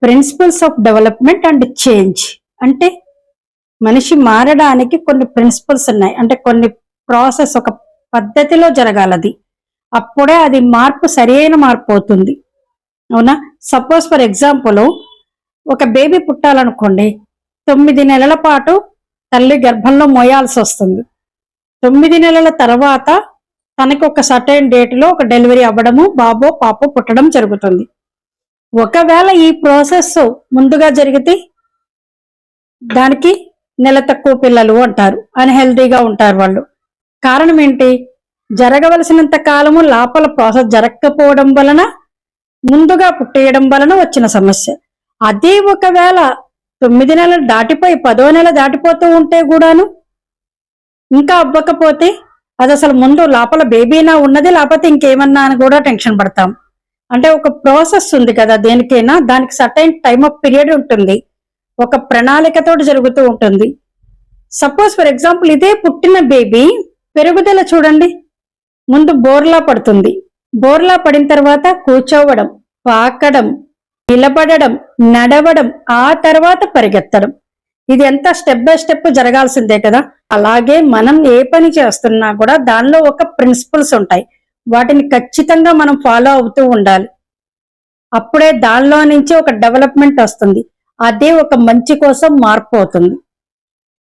Principles of development and change అంటే మనిషి మారడానికి కొన్ని ప్రిన్సిపల్స్ ఉన్నాయి. అంటే కొన్ని ప్రాసెస్ ఒక పద్ధతిలో జరగాలది. అప్పుడే అది మార్పు సరైన మార్పు అవుతుంది. అవునా? సపోజ్ ఫర్ ఎగ్జాంపుల్ ఒక బేబీ పుట్టాలనుకోండి, 9 నెలల పాటు తల్లి గర్భంలో మోయాల్సి వస్తుంది. 9 నెలల తర్వాత తనకి ఒక సర్టైన్ డేట్లో ఒక డెలివరీ అవ్వడము, బాబో పాపో పుట్టడం జరుగుతుంది. ఒకవేళ ఈ ప్రాసెస్ ముందుగా జరిగితే దానికి నెల తక్కువ పిల్లలు అంటారు, అన్హెల్దీగా ఉంటారు వాళ్ళు. కారణం ఏంటి? జరగవలసినంత కాలము లోపల ప్రాసెస్ జరగకపోవడం వలన, ముందుగా పుట్టేయడం వలన వచ్చిన సమస్య. అదే ఒకవేళ 9 నెలలు దాటిపోయి 10వ నెల దాటిపోతూ ఉంటే కూడాను ఇంకా అవ్వకపోతే అది అసలు ముందు లోపల బేబీనా ఉన్నది లేకపోతే ఇంకేమన్నా అని కూడా టెన్షన్ పడతాం. అంటే ఒక ప్రాసెస్ ఉంది కదా దేనికైనా, దానికి సర్టైన్ టైమ్ ఆఫ్ పీరియడ్ ఉంటుంది, ఒక ప్రణాళికతో జరుగుతూ ఉంటుంది. సపోజ్ ఫర్ ఎగ్జాంపుల్ ఇదే పుట్టిన బేబీ పెరుగుదల చూడండి, ముందు బోర్లా పడుతుంది. బోర్లా పడిన తర్వాత కూర్చోవడం, పాకడం, నిలబడడం, నడవడం, ఆ తర్వాత పరిగెత్తడం. ఇది ఎంత స్టెప్ బై స్టెప్ జరగాల్సిందే కదా. అలాగే మనం ఏ పని చేస్తున్నా కూడా దానిలో ఒక ప్రిన్సిపల్స్ ఉంటాయి, వాటిని ఖచ్చితంగా మనం ఫాలో అవుతూ ఉండాలి. అప్పుడే దానిలో నుంచి ఒక డెవలప్మెంట్ వస్తుంది, అదే ఒక మంచి కోసం మార్పు అవుతుంది.